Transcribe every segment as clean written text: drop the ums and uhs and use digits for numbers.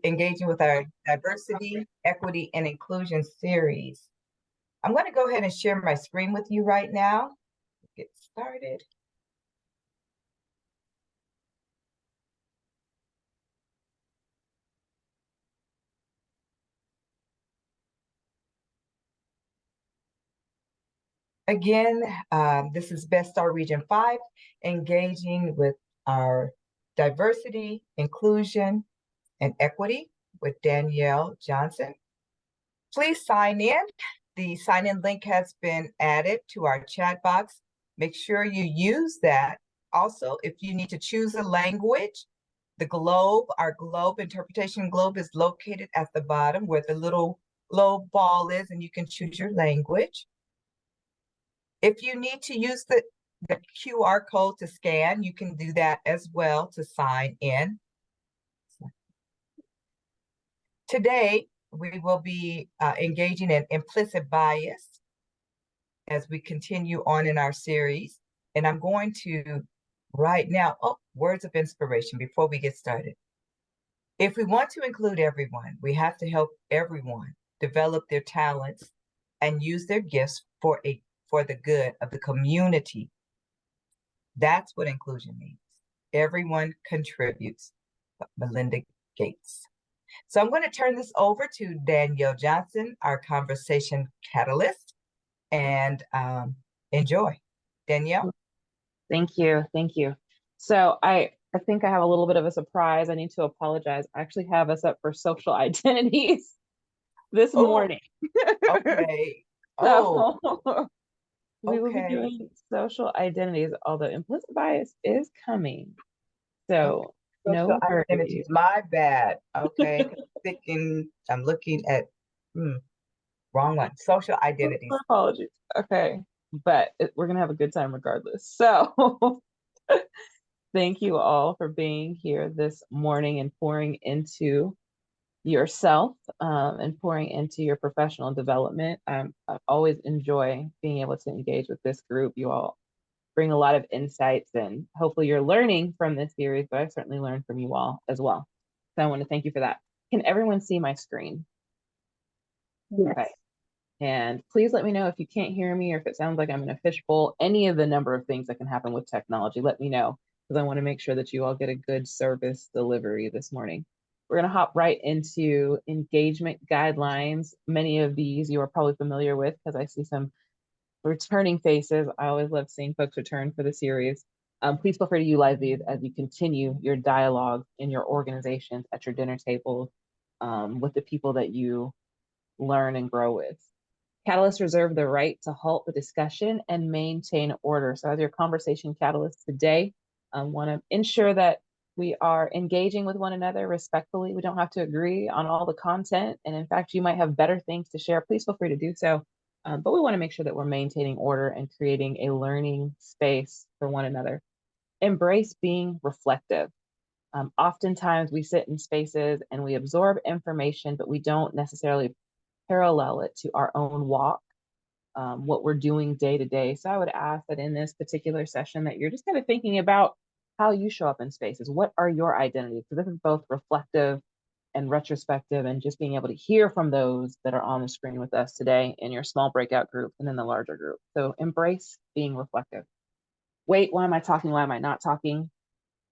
Engaging with our diversity, equity, and inclusion series. I'm going to go ahead and share my screen with you right now. Get started. Again, this is Best Star Region 5, engaging with our diversity, inclusion, and equity with Danielle Johnson. Please sign in. The sign-in link has been added to our chat box. Make sure you use that. Also, if you need to choose a language, the globe, our globe interpretation globe is located at the bottom where the little globe ball is, and you can choose your language. If you need to use the QR code to scan, you can do that as well to sign in. Today, we will be engaging in implicit bias as we continue on in our series. And I'm going to right now, words of inspiration before we get started. If we want to include everyone, we have to help everyone develop their talents and use their gifts for the good of the community. That's what inclusion means. Everyone contributes. Melinda Gates. So I'm going to turn this over to Danielle Johnson, our conversation catalyst, and enjoy. Danielle? Thank you. Thank you. So I think I have a little bit of a surprise. I need to apologize. I actually have us up for social identities this morning. Okay. So we will be doing social identities, although implicit bias is coming. So no identities. My bad. Okay. I'm looking at wrong one. Social identities. Apologies. Okay. But we're gonna have a good time regardless. So thank you all for being here this morning and pouring into yourself and pouring into your professional development. I always enjoy being able to engage with this group. You all bring a lot of insights, and hopefully you're learning from this series, but I've certainly learned from you all as well. So I want to thank you for that. Can everyone see my screen? Yes. Okay. And please let me know if you can't hear me or if it sounds like I'm in a fishbowl. Any of the number of things that can happen with technology, let me know, because I want to make sure that you all get a good service delivery this morning. We're going to hop right into engagement guidelines. Many of these you are probably familiar with because I see some returning faces. I always love seeing folks return for the series. Please feel free to utilize these as you continue your dialogue in your organizations, at your dinner tables, with the people that you learn and grow with. Catalysts reserve the right to halt the discussion and maintain order. So as your conversation catalyst today, I want to ensure that we are engaging with one another respectfully. We don't have to agree on all the content. And in fact, you might have better things to share. Please feel free to do so. But we want to make sure that we're maintaining order and creating a learning space for one another. Embrace being reflective. Oftentimes we sit in spaces and we absorb information, but we don't necessarily parallel it to our own walk, what we're doing day to day. So I would ask that in this particular session that you're just kind of thinking about how you show up in spaces. What are your identities? So this is both reflective and retrospective, and just being able to hear from those that are on the screen with us today in your small breakout group and in the larger group. So embrace being reflective. Wait, why am I talking? Why am I not talking?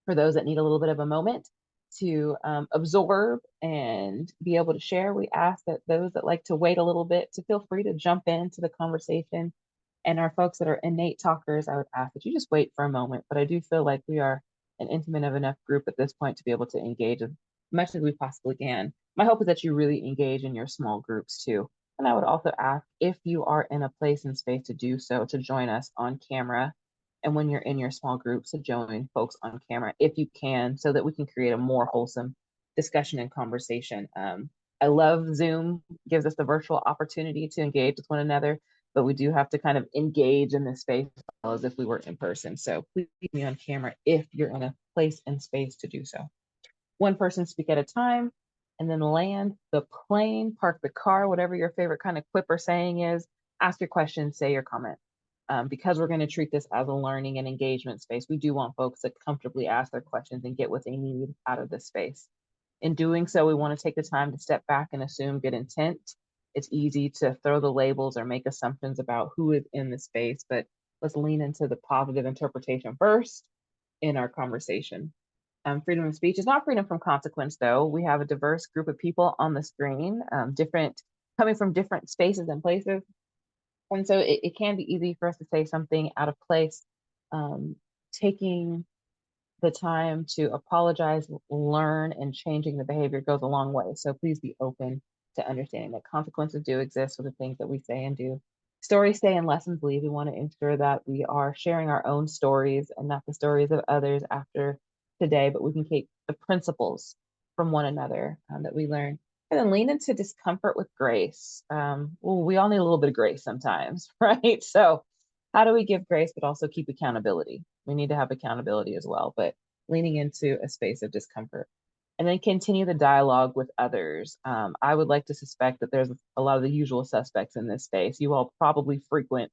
For those that need a little bit of a moment to absorb and be able to share, we ask that those that like to wait a little bit to feel free to jump into the conversation. And our folks that are innate talkers, I would ask that you just wait for a moment. But I do feel like we are an intimate enough group at this point to be able to engage as much as we possibly can. My hope is that you really engage in your small groups too. And I would also ask, if you are in a place and space to do so, to join us on camera. And when you're in your small groups, to join folks on camera if you can, so that we can create a more wholesome discussion and conversation. I love Zoom, gives us the virtual opportunity to engage with one another, but we do have to kind of engage in this space as if we were in person. So please keep me on camera if you're in a place and space to do so. One person speak at a time, and then land the plane, park the car, whatever your favorite kind of quip or saying is, ask your question, say your comment. Because we're going to treat this as a learning and engagement space, we do want folks to comfortably ask their questions and get what they need out of this space. In doing so, we want to take the time to step back and assume good intent. It's easy to throw the labels or make assumptions about who is in the space, but let's lean into the positive interpretation first in our conversation. Freedom of speech is not freedom from consequence, though. We have a diverse group of people on the screen, different, coming from different spaces and places. And so it can be easy for us to say something out of place. Taking the time to apologize, learn, and changing the behavior goes a long way. So please be open to understanding that consequences do exist for the things that we say and do. Stories stay and lessons leave. We want to ensure that we are sharing our own stories and not the stories of others after today, but we can take the principles from one another that we learn. And then lean into discomfort with grace. Well, we all need a little bit of grace sometimes, right? So how do we give grace but also keep accountability? We need to have accountability as well, but leaning into a space of discomfort. And then continue the dialogue with others. I would like to suspect that there's a lot of the usual suspects in this space. You all probably frequent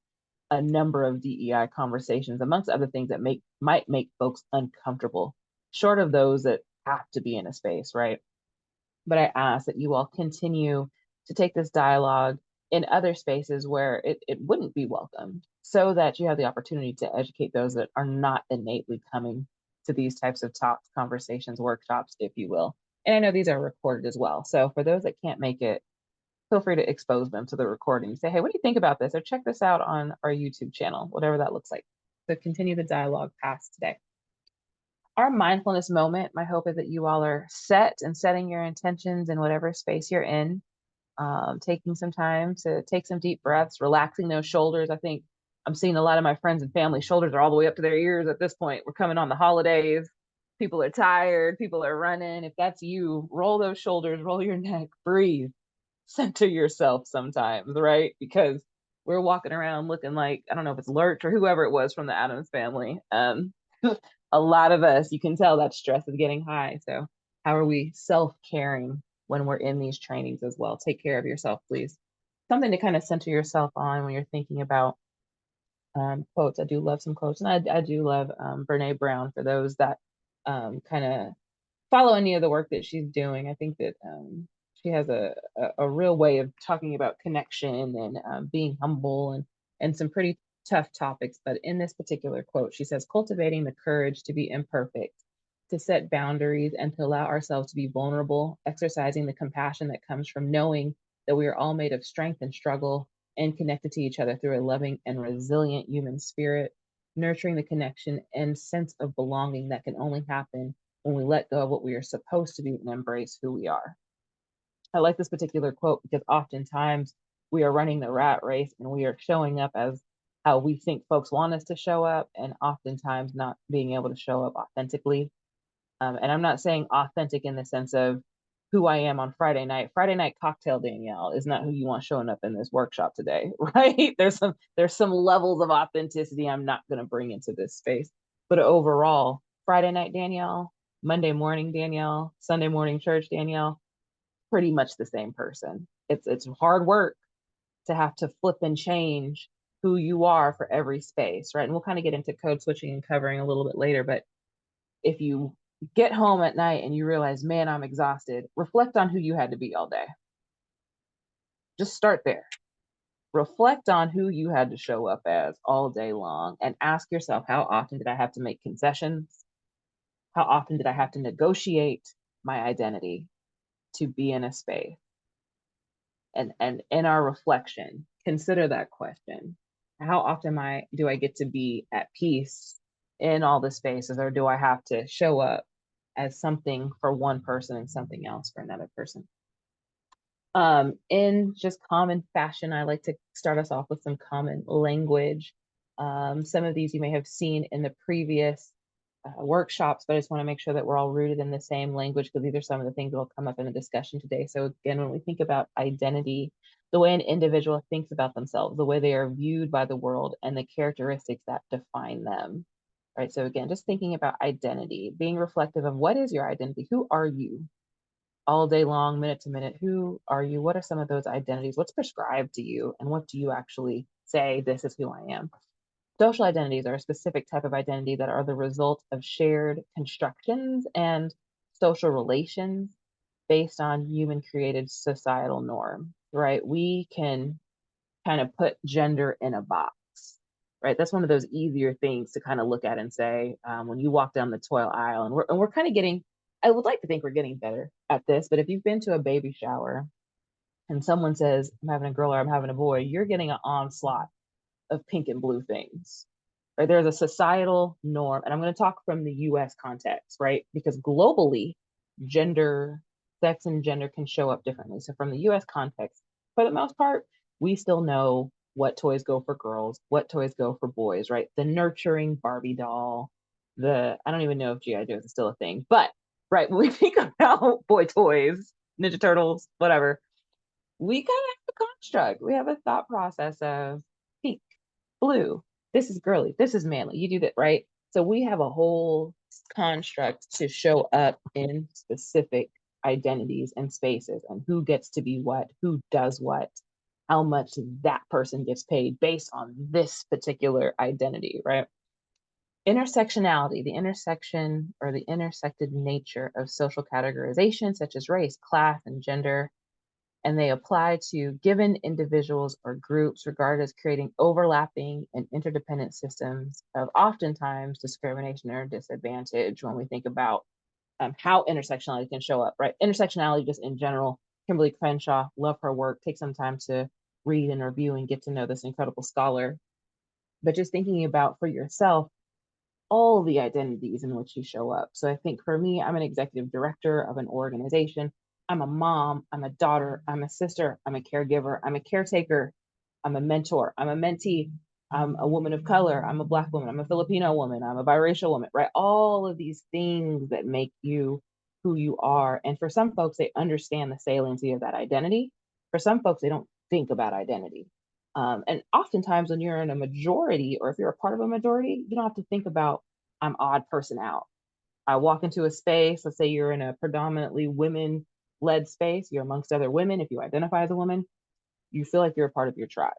a number of DEI conversations, amongst other things that might make folks uncomfortable, short of those that have to be in a space, right? But I ask that you all continue to take this dialogue in other spaces where it wouldn't be welcomed, so that you have the opportunity to educate those that are not innately coming to these types of talks, conversations, workshops, if you will. And I know these are recorded as well. So for those that can't make it, feel free to expose them to the recording. Say, hey, what do you think about this? Or check this out on our YouTube channel, whatever that looks like. So continue the dialogue past today. Our mindfulness moment, my hope is that you all are set and setting your intentions in whatever space you're in, taking some time to take some deep breaths, relaxing those shoulders. I think I'm seeing a lot of my friends and family shoulders are all the way up to their ears at this point. We're coming on the holidays. People are tired. People are running. If that's you, roll those shoulders, roll your neck, breathe, center yourself sometimes, right? Because we're walking around looking like, I don't know if it's Lurch or whoever it was from the Addams family. A lot of us, you can tell that stress is getting high. So how are we self-caring when we're in these trainings as well? Take care of yourself, please. Something to kind of center yourself on when you're thinking about quotes. I do love some quotes, and I do love Brene Brown for those that kind of follow any of the work that she's doing. I think that she has a real way of talking about connection and being humble and some pretty tough topics. But in this particular quote, she says, cultivating the courage to be imperfect, to set boundaries, and to allow ourselves to be vulnerable, exercising the compassion that comes from knowing that we are all made of strength and struggle and connected to each other through a loving and resilient human spirit, nurturing the connection and sense of belonging that can only happen when we let go of what we are supposed to be and embrace who we are. I like this particular quote because oftentimes we are running the rat race and we are showing up as how we think folks want us to show up, and oftentimes not being able to show up authentically. And I'm not saying authentic in the sense of who I am on Friday night. Friday night cocktail Danielle is not who you want showing up in this workshop today, right? There's some levels of authenticity I'm not going to bring into this space. But overall, Friday night Danielle, Monday morning Danielle, Sunday morning church Danielle, pretty much the same person. It's hard work to have to flip and change who you are for every space, right? And we'll kind of get into code switching and covering a little bit later, but if you get home at night and you realize, man, I'm exhausted, reflect on who you had to be all day. Just start there. Reflect on who you had to show up as all day long and ask yourself, how often did I have to make concessions? How often did I have to negotiate my identity to be in a space? And in our reflection, consider that question. How often do I get to be at peace in all the spaces, or do I have to show up as something for one person and something else for another person? In just common fashion, I like to start us off with some common language. Some of these you may have seen in the previous workshops, but I just want to make sure that we're all rooted in the same language, because these are some of the things that will come up in the discussion today. So again, when we think about identity, the way an individual thinks about themselves, the way they are viewed by the world, and the characteristics that define them, right? So again, just thinking about identity, being reflective of what is your identity? Who are you? All day long, minute to minute, who are you? What are some of those identities? What's prescribed to you? And what do you actually say, this is who I am? Social identities are a specific type of identity that are the result of shared constructions and social relations. based on human created societal norm, right? We can kind of put gender in a box, right? That's one of those easier things to kind of look at and say, when you walk down the toilet aisle, and we're kind of getting, I would like to think we're getting better at this, but if you've been to a baby shower and someone says, I'm having a girl or I'm having a boy, you're getting an onslaught of pink and blue things. Right? There's a societal norm, and I'm going to talk from the US context, right? Because globally, gender, sex and gender can show up differently. So from the US context, for the most part, we still know what toys go for girls, what toys go for boys, right? The nurturing Barbie doll, I don't even know if G.I. Joe is still a thing, but right, when we think about boy toys, Ninja Turtles, whatever, we kind of have a construct. We have a thought process of pink, blue, this is girly, this is manly, you do that, right? So we have a whole construct to show up in specific identities and spaces and who gets to be what, who does what, how much that person gets paid based on this particular identity, right? Intersectionality, the intersection or the intersected nature of social categorization, such as race, class, and gender, and they apply to given individuals or groups regarded as creating overlapping and interdependent systems of oftentimes discrimination or disadvantage when we think about how intersectionality can show up, right? Intersectionality just in general, Kimberly Crenshaw, love her work, take some time to read and review and get to know this incredible scholar. But just thinking about for yourself, all the identities in which you show up. So I think for me, I'm an executive director of an organization. I'm a mom, I'm a daughter, I'm a sister, I'm a caregiver, I'm a caretaker, I'm a mentor, I'm a mentee, I'm a woman of color, I'm a Black woman, I'm a Filipino woman, I'm a biracial woman, right? All of these things that make you who you are. And for some folks, they understand the saliency of that identity. For some folks, they don't think about identity. And oftentimes, when you're in a majority, or if you're a part of a majority, you don't have to think about, I'm odd person out. I walk into a space, let's say you're in a predominantly women led space, you're amongst other women. If you identify as a woman, you feel like you're a part of your tribe.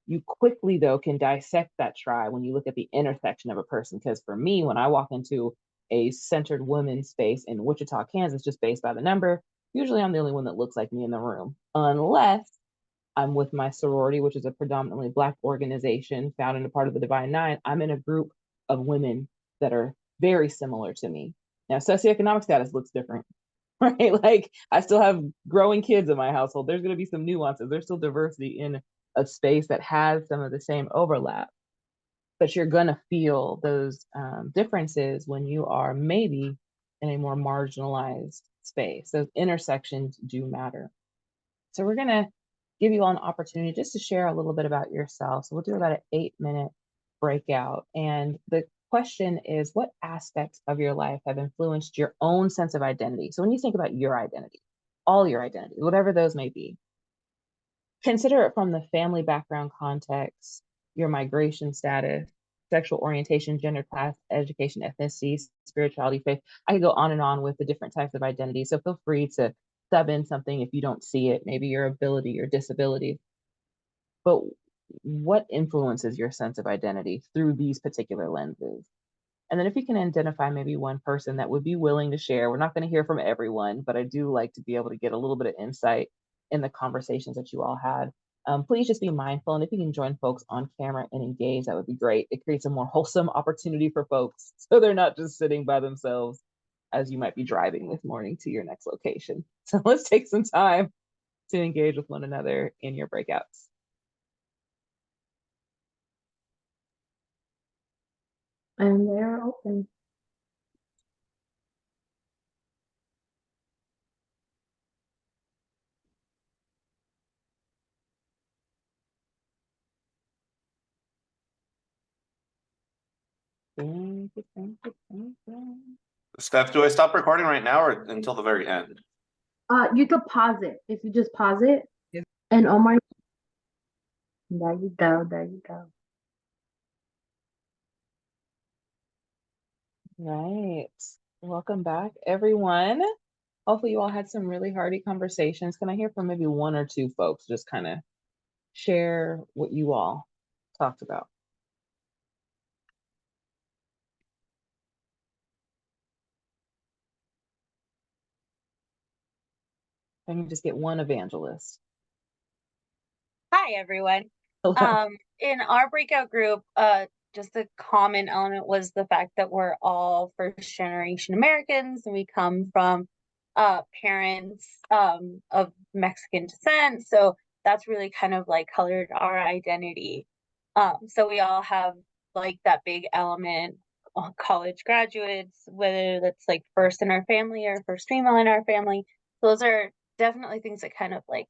You quickly, though, can dissect that tribe when you look at the intersection of a person. Because for me, when I walk into a centered women's space in Wichita, Kansas, just based by the number, usually I'm the only one that looks like me in the room, unless I'm with my sorority, which is a predominantly Black organization found in a part of the Divine Nine. I'm in a group of women that are very similar to me. Now, socioeconomic status looks different, right? Like I still have growing kids in my household. There's going to be some nuances. There's still diversity in a space that has some of the same overlap, but you're going to feel those differences when you are maybe in a more marginalized space. Those intersections do matter. So we're going to give you all an opportunity just to share a little bit about yourself. So we'll do about an 8-minute breakout. And the question is, what aspects of your life have influenced your own sense of identity? So when you think about your identity, all your identity, whatever those may be, consider it from the family background context, your migration status, sexual orientation, gender, class, education, ethnicity, spirituality, faith. I could go on and on with the different types of identities. So feel free to sub in something if you don't see it, maybe your ability or disability. But what influences your sense of identity through these particular lenses? And then if you can identify maybe one person that would be willing to share, we're not going to hear from everyone, but I do like to be able to get a little bit of insight in the conversations that you all had. Please just be mindful. And if you can join folks on camera and engage, that would be great. It creates a more wholesome opportunity for folks so they're not just sitting by themselves as you might be driving this morning to your next location. So let's take some time to engage with one another in your breakouts. And they're open. Thank you, thank you, thank you. Steph, do I stop recording right now or until the very end? You could pause it. If you just pause it, Yes. and Omar, there you go, there you go. Right. Welcome back, everyone. Hopefully you all had some really hearty conversations. Can I hear from maybe one or two folks just kind of share what you all talked about? I can just get one evangelist. Hi, everyone. Hello. In our breakout group, just a common element was the fact that we're all first generation Americans and we come from parents of Mexican descent. So that's really kind of like colored our identity. So we all have like that big element, college graduates, whether that's like first in our family or first female in our family. Those are definitely things that kind of like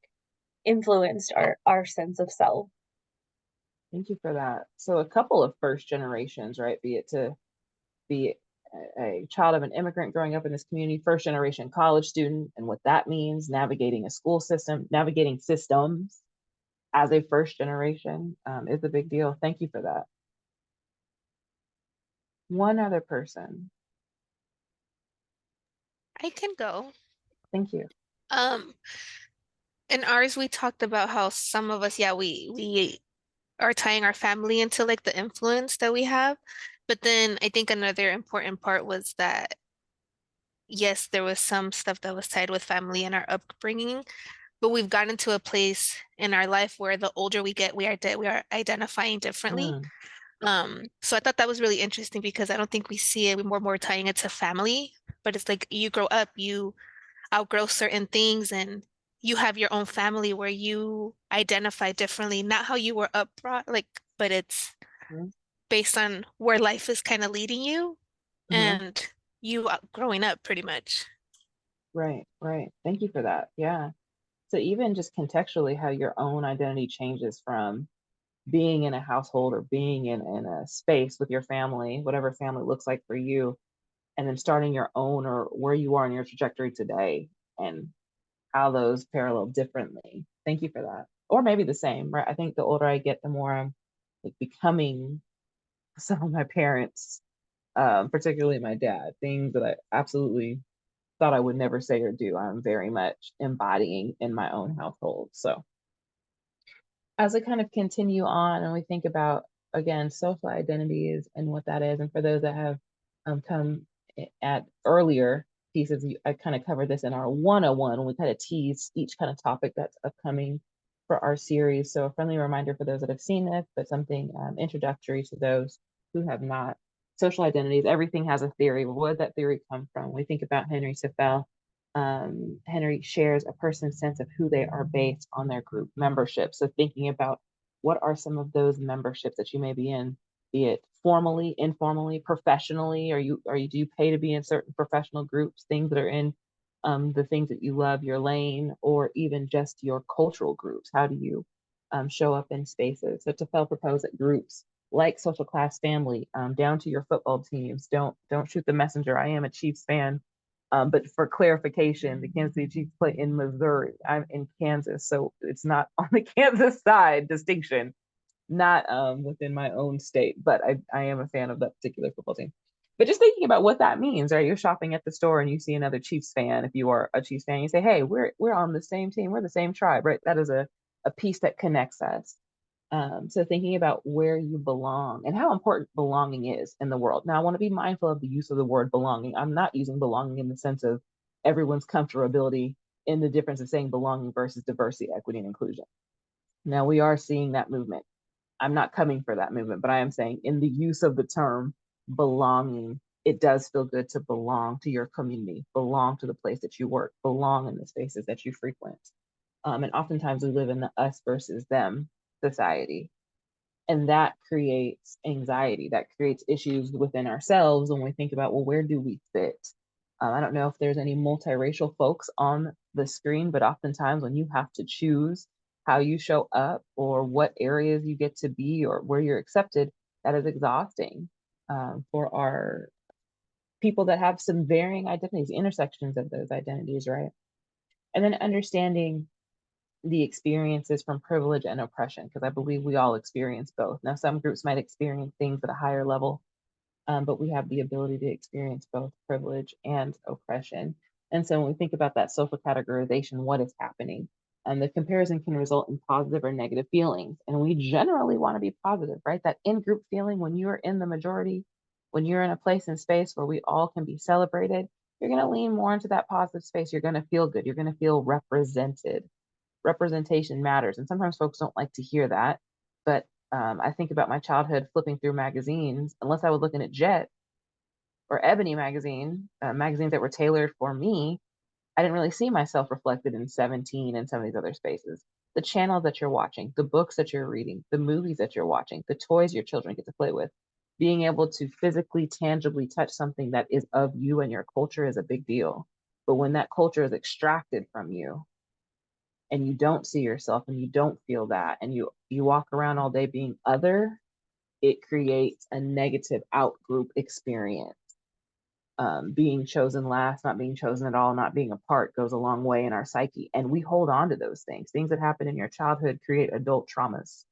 influenced our sense of self. Thank you for that. So a couple of first generations, right? Be it to be a child of an immigrant growing up in this community, first generation college student, and what that means, navigating a school system, navigating systems as a first generation is a big deal. Thank you for that. One other person. I can go. Thank you. In ours, we talked about how some of us, yeah, we are tying our family into like the influence that we have. But then I think another important part was that yes, there was some stuff that was tied with family and our upbringing, but we've gotten to a place in our life where the older we get, we are identifying differently. Mm, So I thought that was really interesting because I don't think we see it. We're more tying it to family, but it's like you grow up, you outgrow certain things and you have your own family where you identify differently, not how you were up brought, like, but it's mm, based on where life is kind of leading you mhm. and you growing up pretty much. Right, right. Thank you for that. Yeah. So even just contextually, how your own identity changes from being in a household or being in a space with your family, whatever family looks like for you, and then starting your own or where you are in your trajectory today and how those parallel differently. Thank you for that. Or maybe the same, right? I think the older I get, the more I'm like becoming some of my parents, particularly my dad, things that I absolutely thought I would never say or do. I'm very much embodying in my own household. So as I kind of continue on and we think about, again, social identities and what that is, and for those that have come at earlier pieces, I kind of covered this in our 101 when we kind of tease each kind of topic that's upcoming for our series. So a friendly reminder for those that have seen this, but something introductory to those who have not. Social identities, everything has a theory. Where did that theory come from? We think about Henry Seifel. Henry shares a person's sense of who they are based on their group membership. So thinking about what are some of those memberships that you may be in, be it formally, informally, professionally, do you pay to be in certain professional groups, things that are in the things that you love, your lane, or even just your cultural groups? How do you show up in spaces? So Tefel proposed that groups like social class family, down to your football teams. Don't shoot the messenger. I am a Chiefs fan. But for clarification, the Kansas City Chiefs play in Missouri. I'm in Kansas, so it's not on the Kansas side distinction, not within my own state, but I am a fan of that particular football team. But just thinking about what that means, right? You're shopping at the store and you see another Chiefs fan. If you are a Chiefs fan, you say, "Hey, we're on the same team. We're the same tribe," right? That is a piece that connects us. So thinking about where you belong and how important belonging is in the world. Now, I want to be mindful of the use of the word belonging. I'm not using belonging in the sense of everyone's comfortability in the difference of saying belonging versus diversity, equity, and inclusion. Now, we are seeing that movement. I'm not coming for that movement, but I am saying in the use of the term belonging, it does feel good to belong to your community, belong to the place that you work, belong in the spaces that you frequent. And oftentimes we live in the us versus them society. And that creates anxiety, that creates issues within ourselves when we think about, well, where do we fit? I don't know if there's any multiracial folks on the screen, but oftentimes when you have to choose how you show up or what areas you get to be or where you're accepted, that is exhausting for our people that have some varying identities, intersections of those identities, right? And then understanding the experiences from privilege and oppression, because I believe we all experience both. Now, some groups might experience things at a higher level, but we have the ability to experience both privilege and oppression. And so when we think about that social categorization, what is happening? The comparison can result in positive or negative feelings. And we generally want to be positive, right? That in-group feeling when you're in the majority, when you're in a place and space where we all can be celebrated, you're going to lean more into that positive space. You're going to feel good. You're going to feel represented. Representation matters. And sometimes folks don't like to hear that. But I think about my childhood flipping through magazines, unless I was looking at Jet or Ebony magazine, magazines that were tailored for me, I didn't really see myself reflected in 17 and some of these other spaces. The channels that you're watching, the books that you're reading, the movies that you're watching, the toys your children get to play with, being able to physically, tangibly touch something that is of you and your culture is a big deal. But when that culture is extracted from you and you don't see yourself and you don't feel that and you walk around all day being other, it creates a negative out-group experience. Being chosen last, not being chosen at all, not being a part goes a long way in our psyche. And we hold on to those things. Things that happen in your childhood create adult traumas.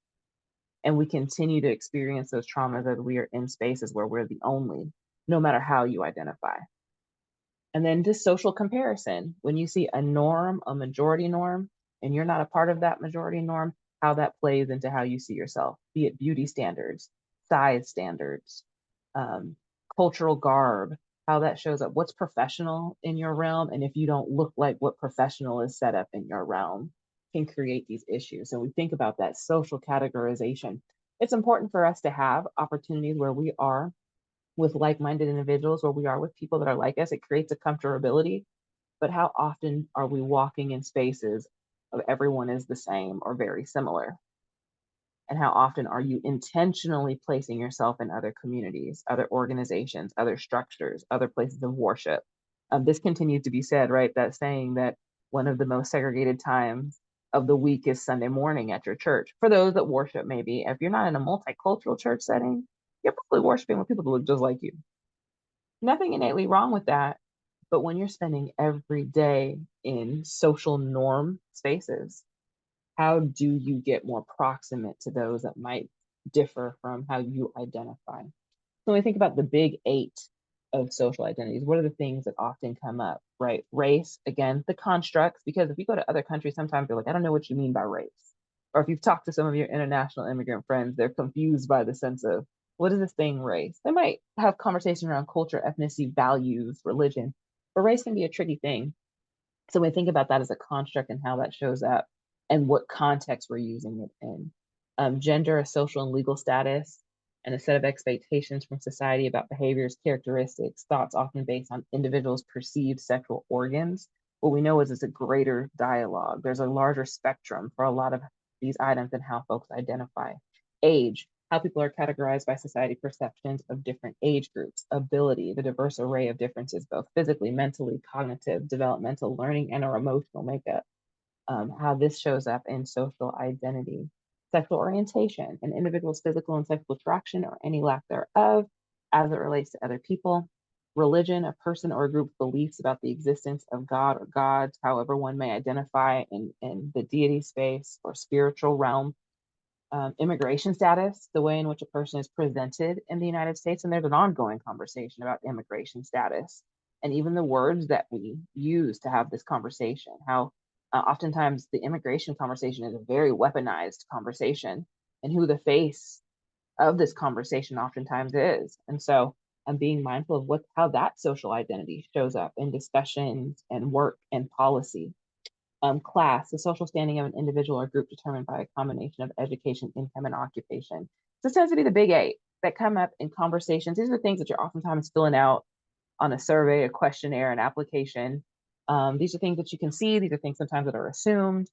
And we continue to experience those traumas as we are in spaces where we're the only, no matter how you identify. And then just social comparison. When you see a norm, a majority norm, and you're not a part of that majority norm, how that plays into how you see yourself, be it beauty standards, size standards, cultural garb, how that shows up, what's professional in your realm, and if you don't look like what professional is set up in your realm, can create these issues. So we think about that social categorization. It's important for us to have opportunities where we are with like-minded individuals, where we are with people that are like us. It creates a comfortability, but how often are we walking in spaces of everyone is the same or very similar? And how often are you intentionally placing yourself in other communities, other organizations, other structures, other places of worship? This continues to be said, right? That saying that one of the most segregated times of the week is Sunday morning at your church. For those that worship, maybe, if you're not in a multicultural church setting, you're probably worshiping with people that look just like you. Nothing innately wrong with that. But when you're spending every day in social norm spaces, how do you get more proximate to those that might differ from how you identify? So when we think about the big 8 of social identities, what are the things that often come up, right? Race, again, the constructs, because if you go to other countries, sometimes they're like, I don't know what you mean by race. Or if you've talked to some of your international immigrant friends, they're confused by the sense of, what is this thing, race? They might have conversation around culture, ethnicity, values, religion, but race can be a tricky thing. So when we think about that as a construct and how that shows up and what context we're using it in. Gender, a social and legal status, and a set of expectations from society about behaviors, characteristics, thoughts often based on individuals' perceived sexual organs. What we know is it's a greater dialogue. There's a larger spectrum for a lot of these items and how folks identify. Age, how people are categorized by society perceptions of different age groups, ability, the diverse array of differences, both physically, mentally, cognitive, developmental, learning, and our emotional makeup. How this shows up in social identity. Sexual orientation, an individual's physical and sexual attraction or any lack thereof as it relates to other people. Religion, a person or a group's beliefs about the existence of God or gods, however one may identify in the deity space or spiritual realm. Immigration status, the way in which a person is presented in the United States, and there's an ongoing conversation about immigration status, and even the words that we use to have this conversation, how oftentimes the immigration conversation is a very weaponized conversation, and who the face of this conversation oftentimes is. And so I'm being mindful of how that social identity shows up in discussions and work and policy. Class, the social standing of an individual or group determined by a combination of education, income, and occupation. This tends to be the big 8 that come up in conversations. These are the things that you're oftentimes filling out on a survey, a questionnaire, an application. These are things that you can see. These are things sometimes that are assumed.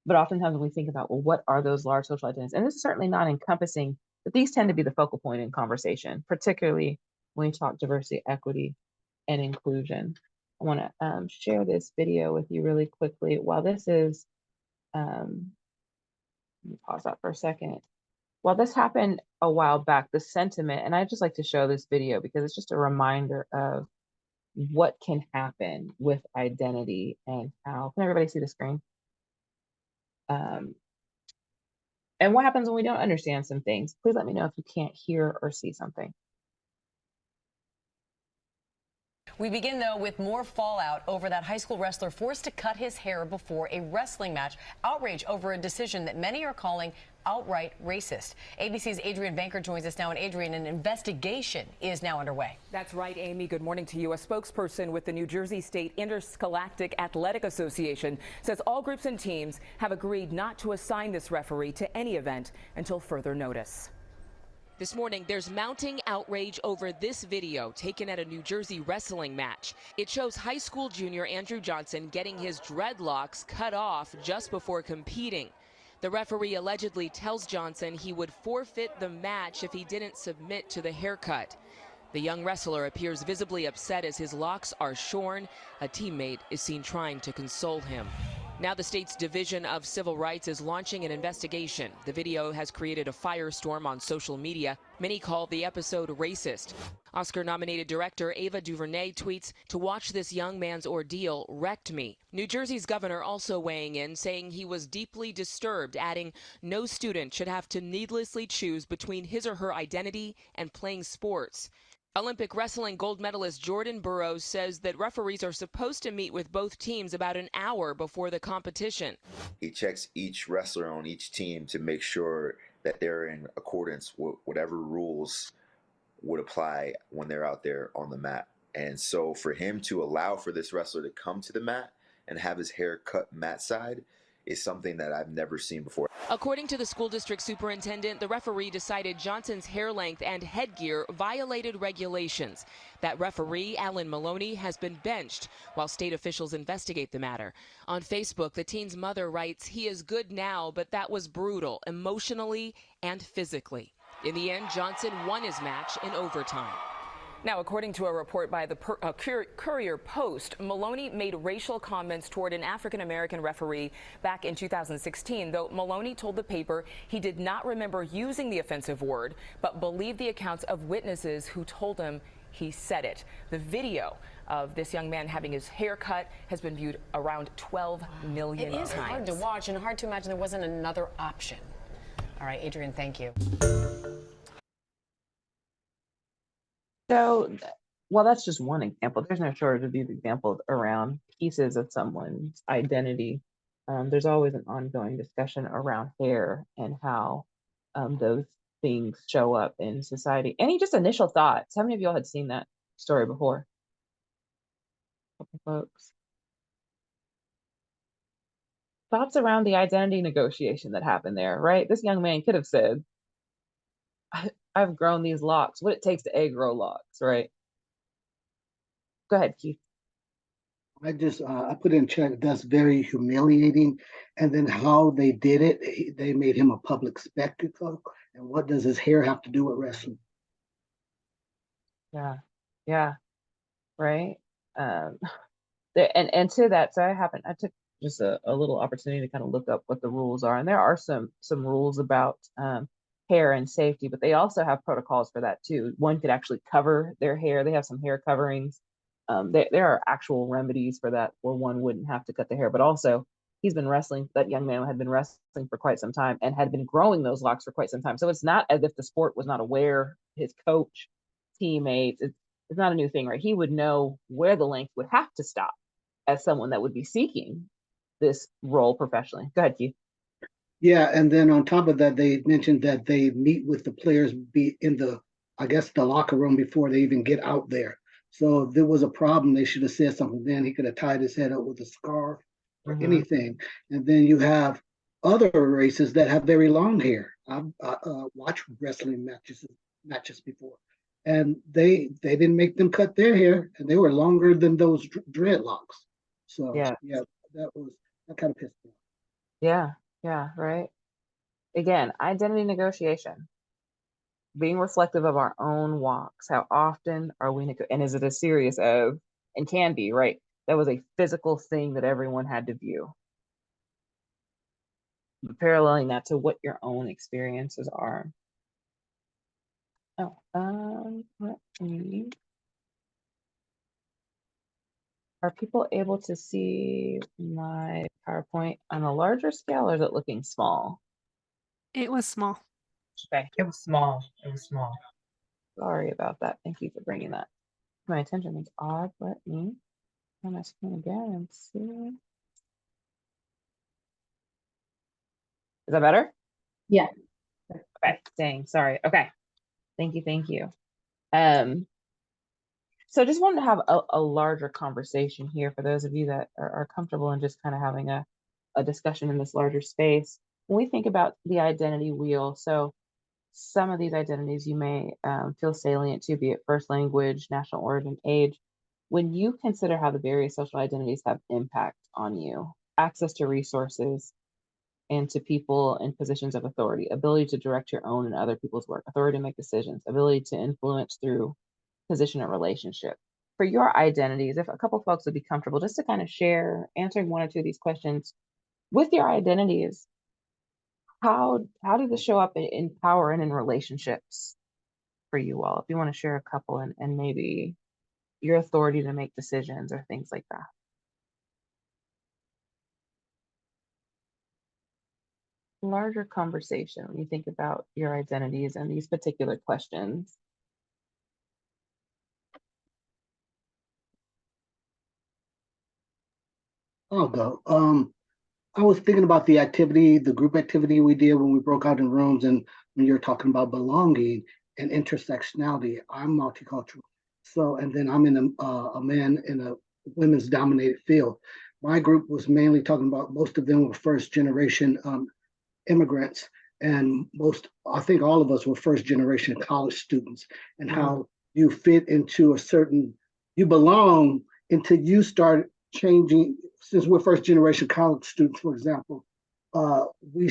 But oftentimes when we think about, well, what are those large social identities? And this is certainly not encompassing, but these tend to be the focal point in conversation, particularly when we talk diversity, equity, and inclusion. I want to share this video with you really quickly. While this is, let me pause that for a second. While this happened a while back, the sentiment, and I just like to show this video because it's just a reminder of what can happen with identity and how, can everybody see the screen? And what happens when we don't understand some things? Please let me know if you can't hear or see something. We begin, though, with more fallout over that high school wrestler forced to cut his hair before a wrestling match. Outrage over a decision that many are calling outright racist. ABC's Adrienne Banker joins us now. And Adrienne, an investigation is now underway. That's right, Amy. Good morning to you. A spokesperson with the New Jersey State Interscholastic Athletic Association says all groups and teams have agreed not to assign this referee to any event until further notice. This morning, there's mounting outrage over this video taken at a New Jersey wrestling match. It shows high school junior Andrew Johnson getting his dreadlocks cut off just before competing. The referee allegedly tells Johnson he would forfeit the match if he didn't submit to the haircut. The young wrestler appears visibly upset as his locks are shorn. A teammate is seen trying to console him. Now the state's Division of Civil Rights is launching an investigation. The video has created a firestorm on social media. Many call the episode racist. Oscar-nominated director Ava DuVernay tweets, "To watch this young man's ordeal wrecked me." New Jersey's governor also weighing in, saying he was deeply disturbed, adding, "No student should have to needlessly choose between his or her identity and playing sports." Olympic wrestling gold medalist Jordan Burroughs says that referees are supposed to meet with both teams about an hour before the competition. He checks each wrestler on each team to make sure that they're in accordance with whatever rules would apply when they're out there on the mat. And so for him to allow for this wrestler to come to the mat and have his hair cut mat side is something that I've never seen before. According to the school district superintendent, the referee decided Johnson's hair length and headgear violated regulations. That referee, Alan Maloney, has been benched while state officials investigate the matter. On Facebook, the teen's mother writes, "He is good now, but that was brutal, emotionally and physically." In the end, Johnson won his match in overtime. Now, according to a report by the Courier Post, Maloney made racial comments toward an African-American referee back in 2016, though Maloney told the paper he did not remember using the offensive word, but believed the accounts of witnesses who told him he said it. The video of this young man having his hair cut has been viewed around 12 million times. It is hard to watch and hard to imagine there wasn't another option. All right, Adrienne, thank you. So, well, that's just one example. There's no shortage of these examples around pieces of someone's identity. There's always an ongoing discussion around hair and how those things show up in society. Any just initial thoughts? How many of y'all had seen that story before? A couple folks. Thoughts around the identity negotiation that happened there, right? This young man could have said, I've grown these locks. What it takes to egg grow locks, right? Go ahead, Keith. I put in chat, that's very humiliating. And then how they did it, they made him a public spectacle. And what does his hair have to do with wrestling? Yeah, right. And to that, so I took just a little opportunity to kind of look up what the rules are, and there are some rules about hair and safety, but they also have protocols for that too. One could actually cover their hair. They have some hair coverings. There are actual remedies for that where one wouldn't have to cut the hair, but also he's been wrestling. That young man had been wrestling for quite some time and had been growing those locks for quite some time. So it's not as if the sport was not aware, his coach, teammates, it's not a new thing, right? He would know where the length would have to stop as someone that would be seeking this role professionally. Go ahead, Keith. Yeah, and then on top of that, they mentioned that they meet with the players be in the locker room before they even get out there. So if there was a problem, they should have said something then. He could have tied his head up with a scarf or anything. And then you have other races that have very long hair. I've watched wrestling matches before, and they didn't make them cut their hair, and they were longer than those dreadlocks. So yeah, that kind of pissed me off. Yeah, right. Again, identity negotiation, being reflective of our own walks. How often are we, and is it as serious as, and can be, right? That was a physical thing that everyone had to view. But paralleling that to what your own experiences are. Let me. Are people able to see my PowerPoint on a larger scale, or is it looking small? It was small. Okay. It was small. It was small. Sorry about that. Thank you for bringing that to my attention. It's odd. Let me turn my screen again and see. Is that better? Yeah. Okay, dang, sorry. Okay, thank you, thank you. So just wanted to have a larger conversation here for those of you that are comfortable in just kind of having a discussion in this larger space. When we think about the identity wheel, so some of these identities you may feel salient to, be it first language, national origin, age. When you consider how the various social identities have impact on you, access to resources and to people in positions of authority, ability to direct your own and other people's work, authority to make decisions, ability to influence through position or relationship. For your identities, if a couple folks would be comfortable just to kind of share answering one or two of these questions with your identities, how did this show up in power and in relationships for you all? If you want to share a couple and maybe your authority to make decisions or things like that. Larger conversation when you think about your identities and these particular questions. I'll go. I was thinking about the activity, the group activity we did when we broke out in rooms, and when you're talking about belonging and intersectionality. I'm multicultural, so and then I'm in a man in a women's dominated field. My group was mainly talking about, most of them were first generation immigrants, and I think all of us were first generation college students, and how you fit into a certain, you belong until you start changing. Since we're first generation college students, for example, we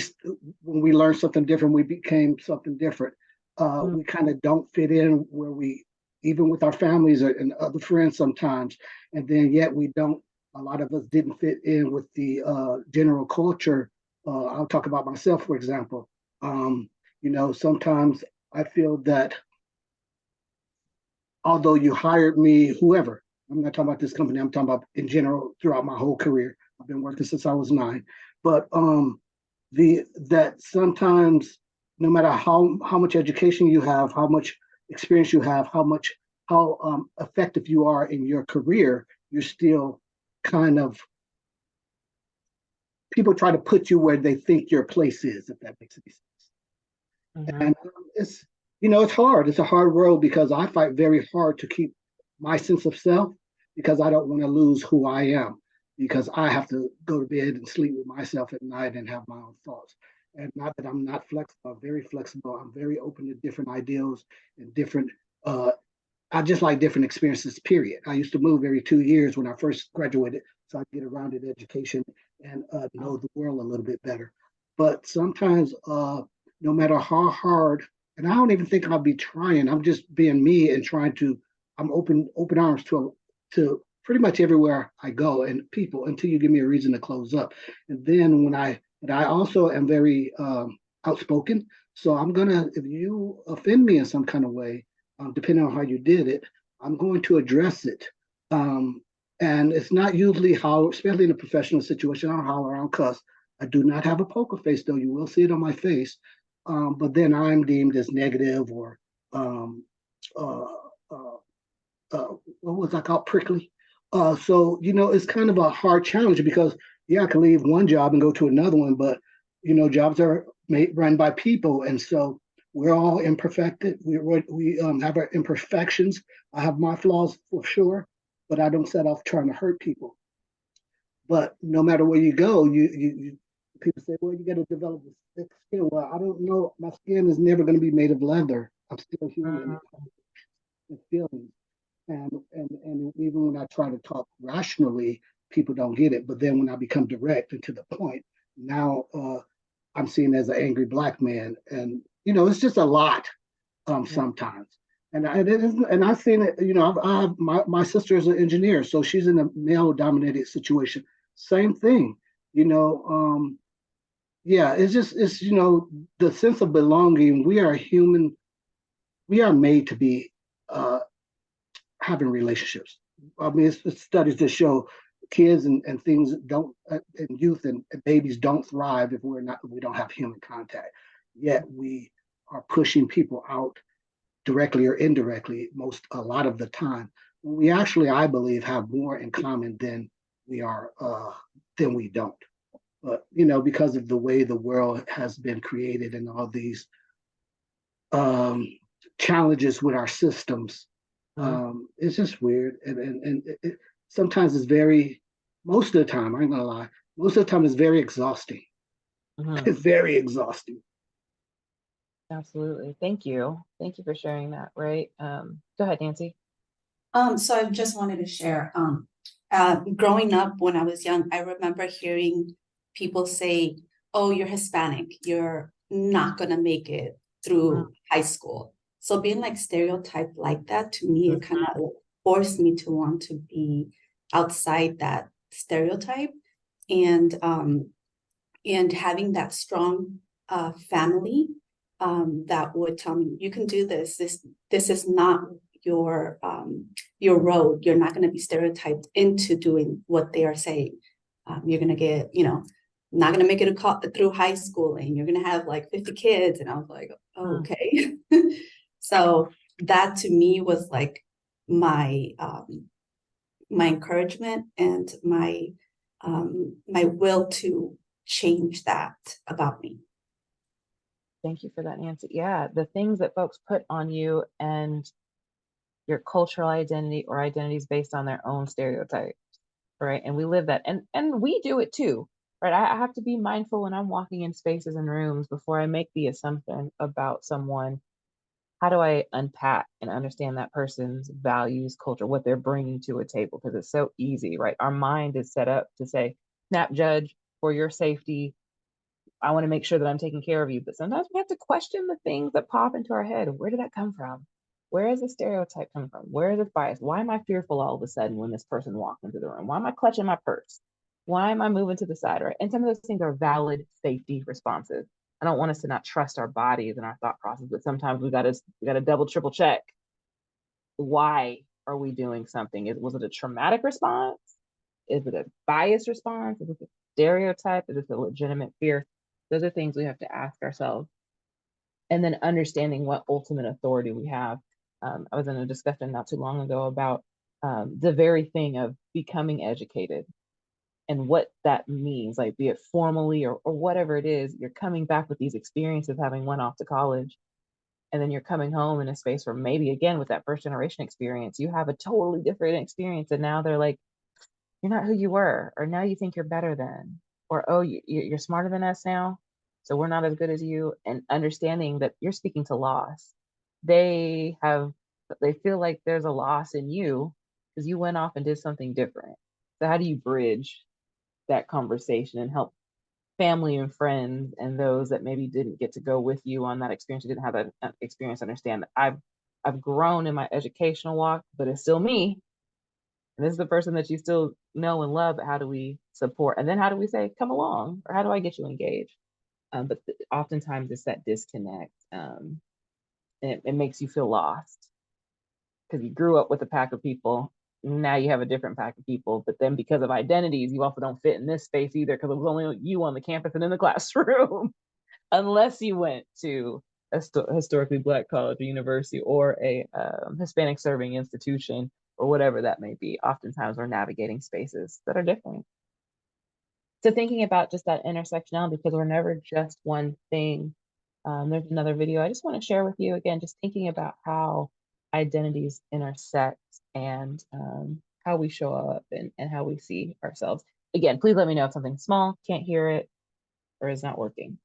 when we learned something different, we became something different. We kind of don't fit in where we, even with our families and other friends sometimes, and then yet we don't. A lot of us didn't fit in with the general culture. I'll talk about myself, for example. Sometimes I feel that although you hired me, whoever, I'm not talking about this company, I'm talking about in general throughout my whole career. I've been working since I was 9. But that sometimes, no matter how much education you have, how much experience you have, how effective you are in your career, you're still kind of, people try to put you where they think your place is, if that makes any sense. And it's hard. It's a hard road because I fight very hard to keep my sense of self, because I don't want to lose who I am, because I have to go to bed and sleep with myself at night and have my own thoughts. And not that I'm not flexible, I'm very flexible. I'm very open to different ideals and different, I just like different experiences, period. I used to move every 2 years when I first graduated, so I get a rounded education and know the world a little bit better. But sometimes, no matter how hard, and I don't even think I'll be trying, I'm just being me and trying to, I'm open arms to pretty much everywhere I go and people, until you give me a reason to close up. And then and I also am very outspoken. So if you offend me in some kind of way, depending on how you did it, I'm going to address it. And it's not usually how, especially in a professional situation, I'll holler, I'll cuss. I do not have a poker face, though. You will see it on my face. But then I'm deemed as negative or what was I called, prickly. So it's kind of a hard challenge, because I can leave one job and go to another one, but jobs are run by people, and so we're all imperfected. We have our imperfections. I have my flaws for sure, but I don't set off trying to hurt people. But no matter where you go, you people say, well, you got to develop this thick skin. Well, I don't know. My skin is never going to be made of leather. I'm still human and feelings. And even when I try to talk rationally, people don't get it. But then when I become direct and to the point, now I'm seen as an angry Black man, and it's just a lot sometimes. And I've seen it. I have my sister is an engineer, so she's in a male-dominated situation. Same thing. It's the sense of belonging. We are human. We are made to be having relationships. I mean, it's studies that show kids and things don't, and youth and babies don't thrive if we don't have human contact. Yet we are pushing people out directly or indirectly a lot of the time. We actually, I believe, have more in common than we don't. But because of the way the world has been created and all these challenges with our systems, it's just weird. And sometimes it's most of the time, I ain't gonna lie, most of the time it's very exhausting. It's very exhausting. Absolutely. Thank you. Thank you for sharing that, right? Go ahead, Nancy. So I just wanted to share, growing up when I was young, I remember hearing people say, oh, you're Hispanic, you're not gonna make it through high school. So being like stereotyped like that, to me, it kind of forced me to want to be outside that stereotype. And having that strong family that would tell me, you can do this. This is not your road. You're not going to be stereotyped into doing what they are saying. You're going to get, not going to make it through high school, and you're going to have like 50 kids. And I was like, oh, okay. So that to me was like my encouragement and my will to change that about me. Thank you for that, Nancy. Yeah, the things that folks put on you and your cultural identity or identities based on their own stereotypes, right? And we live that, and we do it too, right? I have to be mindful when I'm walking in spaces and rooms before I make the assumption about someone. How do I unpack and understand that person's values, culture, what they're bringing to a table? Because it's so easy, right? Our mind is set up to say, snap judge for your safety. I want to make sure that I'm taking care of you. But sometimes we have to question the things that pop into our head. Where did that come from? Where is the stereotype coming from? Where is this bias? Why am I fearful all of a sudden when this person walks into the room? Why am I clutching my purse? Why am I moving to the side, right? And some of those things are valid safety responses. I don't want us to not trust our bodies and our thought process, but sometimes we got to double, triple check. Why are we doing something? Was it a traumatic response? Is it a bias response? Is it a stereotype? Is it a legitimate fear? Those are things we have to ask ourselves. And then understanding what ultimate authority we have. I was in a discussion not too long ago about the very thing of becoming educated and what that means, like be it formally or whatever it is. You're coming back with these experiences, having went off to college, and then you're coming home in a space where maybe again with that first generation experience, you have a totally different experience, and now they're like, you're not who you were, or now you think you're better than, or oh, you're smarter than us now, so we're not as good as you. And understanding that you're speaking to loss. They feel like there's a loss in you because you went off and did something different. So how do you bridge that conversation and help family and friends and those that maybe didn't get to go with you on that experience, you didn't have that experience, understand that I've grown in my educational walk, but it's still me. And this is the person that you still know and love. But how do we support? And then how do we say, come along? Or how do I get you engaged? But oftentimes it's that disconnect. And it makes you feel lost because you grew up with a pack of people. Now you have a different pack of people. But then because of identities, you also don't fit in this space either because it was only you on the campus and in the classroom. Unless you went to a historically Black college or university or a Hispanic serving institution or whatever that may be. Oftentimes we're navigating spaces that are different. So thinking about just that intersectionality, because we're never just one thing. There's another video I just want to share with you again, just thinking about how identities intersect and how we show up and how we see ourselves. Again, please let me know if something's small, can't hear it, or is not working.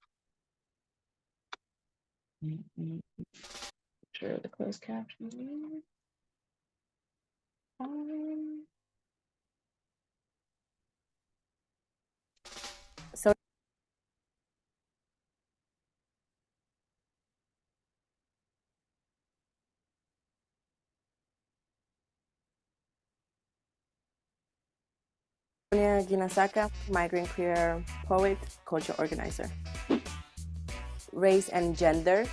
Sure, the closed captioning. So Sonia Ginasaka, migrant queer poet, culture organizer. Race and gender,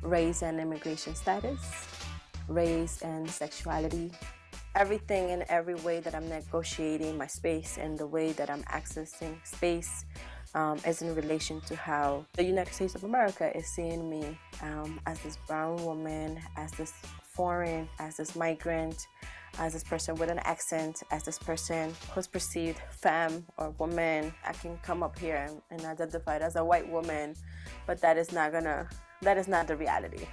race and immigration status, race and sexuality. Everything and every way that I'm negotiating my space and the way that I'm accessing space is in relation to how the United States of America is seeing me as this brown woman, as this foreign, as this migrant, as this person with an accent, as this person who's perceived femme or woman. I can come up here and identify as a white woman, but that is not the reality.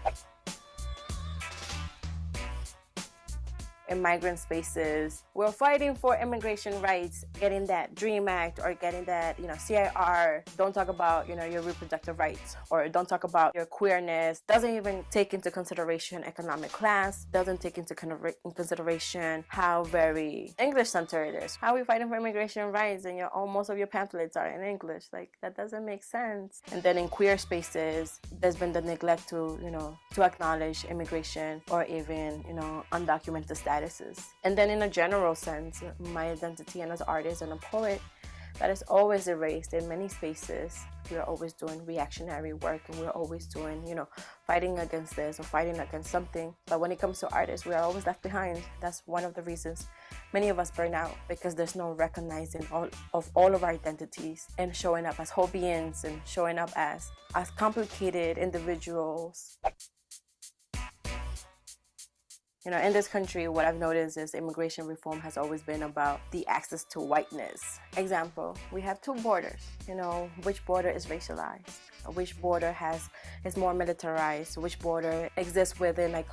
In migrant spaces, we're fighting for immigration rights, getting that DREAM Act or getting that, CIR. Don't talk about, your reproductive rights, or don't talk about your queerness. Doesn't even take into consideration economic class, doesn't take into consideration how very English-centered it is. How are we fighting for immigration rights and most of your pamphlets are in English? Like, that doesn't make sense. And then in queer spaces, there's been the neglect to, to acknowledge immigration or even, undocumented status. And then in a general sense, my identity and as an artist and a poet, that is always erased in many spaces. We're always doing reactionary work and we're always doing, fighting against this or fighting against something. But when it comes to artists, we are always left behind. That's one of the reasons many of us burn out, because there's no recognizing all of our identities and showing up as whole beings and showing up as complicated individuals. In this country, what I've noticed is immigration reform has always been about the access to whiteness. Example, we have two borders. Which border is racialized? Which border is more militarized? Which border exists within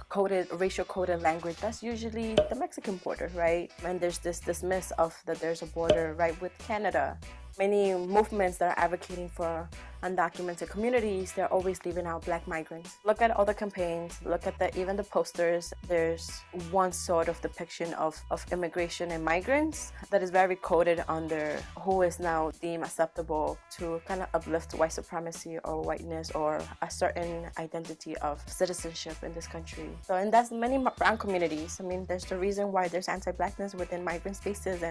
racial coded language? That's usually the Mexican border, right? And there's this myth of that there's a border right with Canada. Many movements that are advocating for undocumented communities, they're always leaving out Black migrants. Look at all the campaigns, look at even the posters. There's one sort of depiction of immigration and migrants that is very coded under who is now deemed acceptable to kind of uplift white supremacy or whiteness or a certain identity of citizenship in this country. So, and that's many brown communities. I mean, there's the reason why there's anti-Blackness within migrant spaces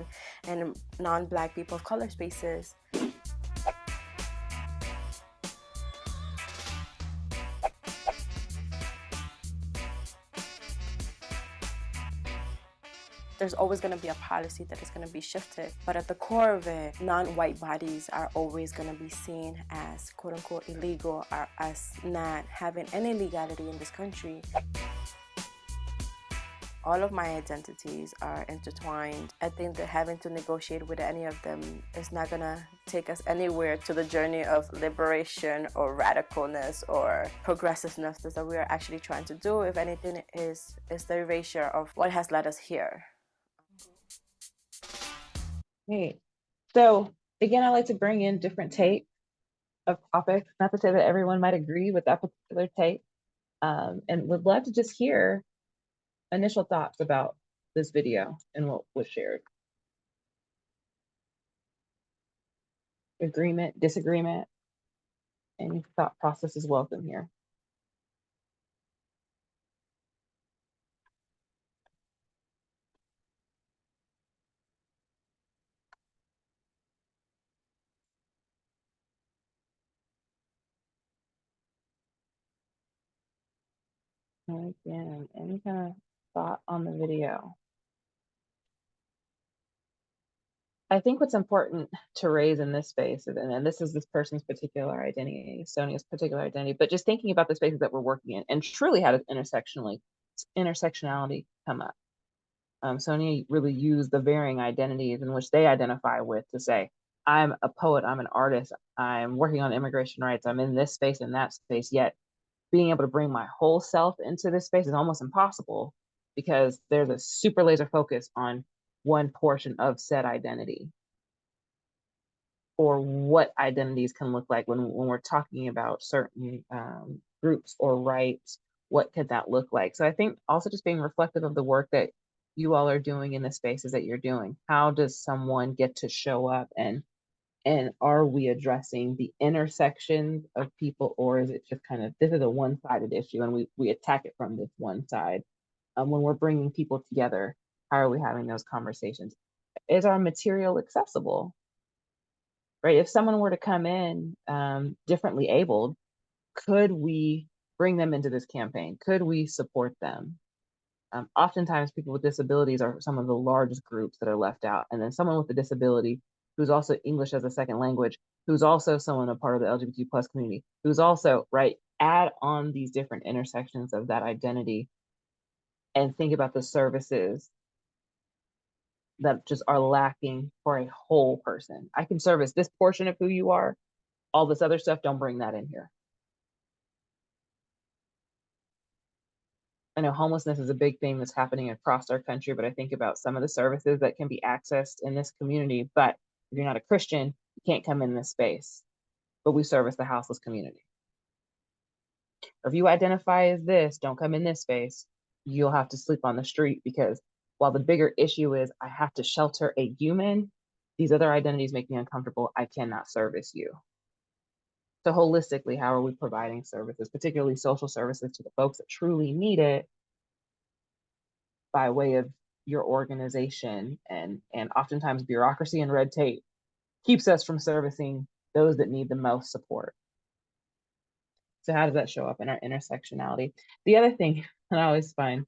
and non-Black people of color spaces. There's always going to be a policy that is going to be shifted. But at the core of it, non-white bodies are always going to be seen as quote-unquote illegal or as not having any legality in this country. All of my identities are intertwined. I think that having to negotiate with any of them is not gonna take us anywhere to the journey of liberation or radicalness or progressiveness that we are actually trying to do. If anything, is the erasure of what has led us here. Great. So again, I like to bring in different takes of topics, not to say that everyone might agree with that particular take, and would love to just hear initial thoughts about this video and what was shared. Agreement, disagreement, any thought process is welcome here. Again, any kind of thought on the video? I think what's important to raise in this space, and this is this person's particular identity, Sonia's particular identity, but just thinking about the spaces that we're working in and truly how does intersectionality come up. Sonia really used the varying identities in which they identify with to say, I'm a poet, I'm an artist, I'm working on immigration rights, I'm in this space and that space, yet being able to bring my whole self into this space is almost impossible because there's a super laser focus on one portion of said identity, or what identities can look like when we're talking about certain groups or rights. What could that look like? So I think also just being reflective of the work that you all are doing in the spaces that you're doing. How does someone get to show up, and are we addressing the intersections of people, or is it just kind of, this is a one-sided issue and we attack it from this one side? When we're bringing people together, how are we having those conversations? Is our material accessible? Right? If someone were to come in differently abled, could we bring them into this campaign? Could we support them? Oftentimes people with disabilities are some of the largest groups that are left out. And then someone with a disability who's also English as a second language, who's also someone a part of the LGBT plus community, who's also, right, add on these different intersections of that identity and think about the services that just are lacking for a whole person. I can service this portion of who you are. All this other stuff, don't bring that in here. I know homelessness is a big thing that's happening across our country, but I think about some of the services that can be accessed in this community. But if you're not a Christian, you can't come in this space. But we service the houseless community. Or if you identify as this, don't come in this space. You'll have to sleep on the street, because while the bigger issue is I have to shelter a human, these other identities make me uncomfortable. I cannot service you. So holistically, how are we providing services, particularly social services, to the folks that truly need it by way of your organization? And oftentimes bureaucracy and red tape keeps us from servicing those that need the most support. So how does that show up in our intersectionality? The other thing that I always find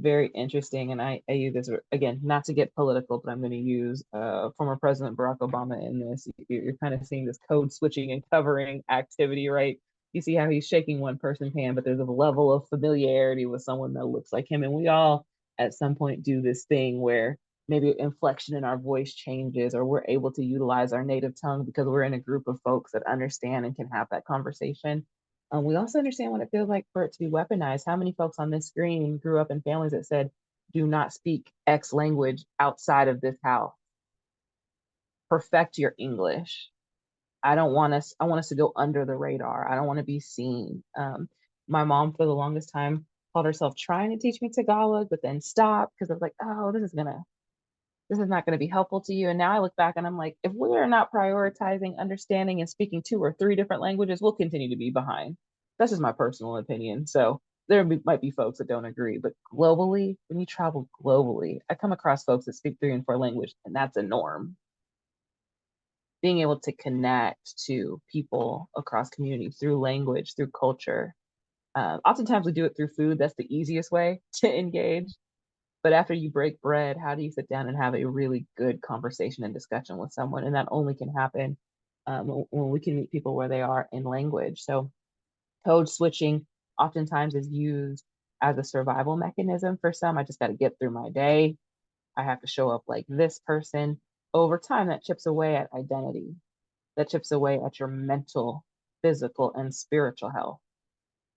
very interesting, and I use this, again, not to get political, but I'm going to use former President Barack Obama in this. You're kind of seeing this code switching and covering activity, right? You see how he's shaking one person's hand, but there's a level of familiarity with someone that looks like him. And we all at some point do this thing where maybe inflection in our voice changes, or we're able to utilize our native tongue because we're in a group of folks that understand and can have that conversation. We also understand what it feels like for it to be weaponized. How many folks on this screen grew up in families that said, do not speak X language outside of this house? Perfect your English. I want us to go under the radar. I don't want to be seen. My mom, for the longest time, called herself trying to teach me Tagalog, but then stopped because I was like, oh, this is not going to be helpful to you. And now I look back and I'm like, if we're not prioritizing understanding and speaking 2 or 3 different languages, we'll continue to be behind. That's just my personal opinion. So might be folks that don't agree, but globally, when you travel globally, I come across folks that speak 3 and 4 languages, and that's a norm. Being able to connect to people across communities through language, through culture. Oftentimes we do it through food. That's the easiest way to engage. But after you break bread, how do you sit down and have a really good conversation and discussion with someone? And that only can happen when we can meet people where they are in language. So code switching oftentimes is used as a survival mechanism for some. I just got to get through my day. I have to show up like this person. Over time, that chips away at identity. That chips away at your mental, physical, and spiritual health.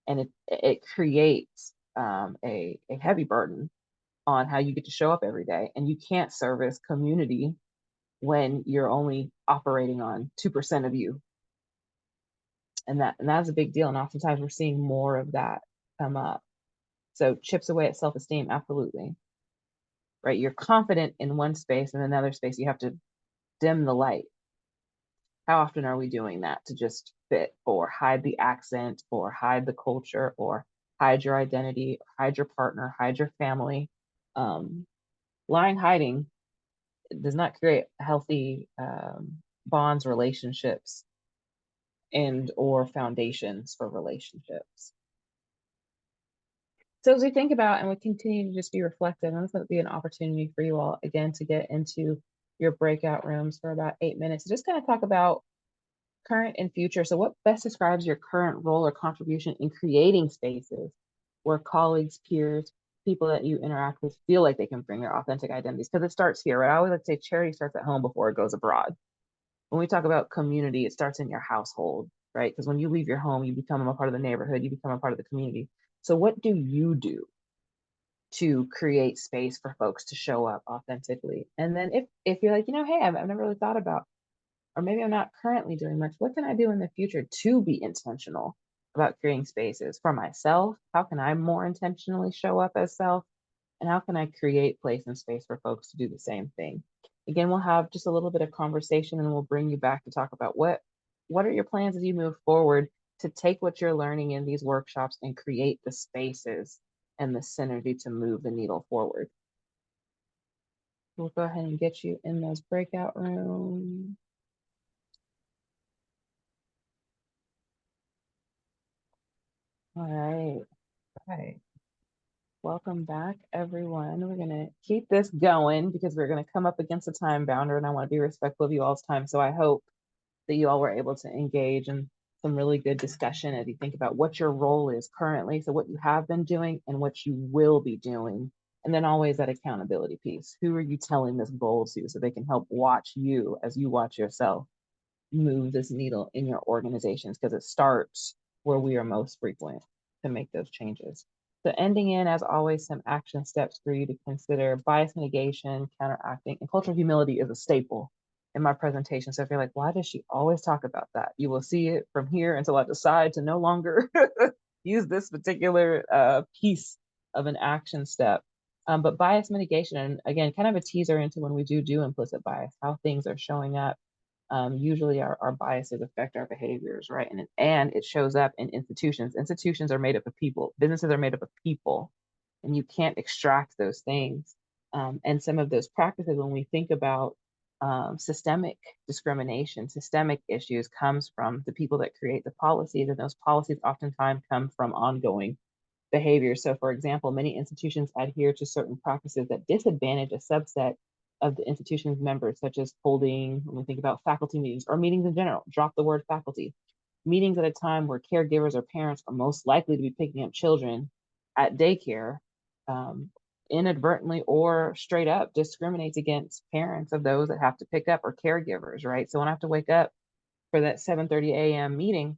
And it creates a heavy burden on how you get to show up every day. And you can't service community when you're only operating on 2% of you. And that's a big deal. And oftentimes we're seeing more of that come up. So chips away at self-esteem, absolutely. Right? You're confident in one space, and in another space you have to dim the light. How often are we doing that to just fit, or hide the accent, or hide the culture, or hide your identity, hide your partner, hide your family? Lying, hiding does not create healthy bonds, relationships, and or foundations for relationships. So as we think about and we continue to just be reflective, and this would be an opportunity for you all again to get into your breakout rooms for about 8 minutes, just kind of talk about current and future. So what best describes your current role or contribution in creating spaces where colleagues, peers, people that you interact with feel like they can bring their authentic identities? Because it starts here, right? I always like to say charity starts at home before it goes abroad. When we talk about community, it starts in your household, right? Because when you leave your home, you become a part of the neighborhood, you become a part of the community. So what do you do to create space for folks to show up authentically? And then if you're like, hey, I've never really thought about, or maybe I'm not currently doing much, what can I do in the future to be intentional about creating spaces for myself? How can I more intentionally show up as self? And how can I create place and space for folks to do the same thing? Again, we'll have just a little bit of conversation, and we'll bring you back to talk about what are your plans as you move forward to take what you're learning in these workshops and create the spaces and the synergy to move the needle forward. We'll go ahead and get you in those breakout rooms. All right. Right. Welcome back, everyone. We're going to keep this going because we're going to come up against a time boundary, and I want to be respectful of you all's time. So I hope that you all were able to engage in some really good discussion as you think about what your role is currently, so what you have been doing and what you will be doing And then always that accountability piece. Who are you telling this goal to so they can help watch you as you watch yourself move this needle in your organizations, because it starts where we are most frequent to make those changes. So ending in, as always, some action steps for you to consider: bias mitigation, counteracting, and cultural humility is a staple in my presentation. So if you're like, why does she always talk about that? You will see it from here until I decide to no longer use this particular piece of an action step. But bias mitigation, and again, kind of a teaser into when we do implicit bias, how things are showing up. Usually our biases affect our behaviors, right? And it shows up in institutions. Institutions are made up of people. Businesses are made up of people, and you can't extract those things. And some of those practices, when we think about systemic discrimination, systemic issues, comes from the people that create the policies, and those policies oftentimes come from ongoing behavior. So for example, many institutions adhere to certain practices that disadvantage a subset of the institution's members, such as holding, when we think about faculty meetings or meetings in general, drop the word faculty, meetings at a time where caregivers or parents are most likely to be picking up children at daycare, inadvertently or straight up discriminates against parents of those that have to pick up, or caregivers, right? So when I have to wake up for that 7:30 a.m. meeting,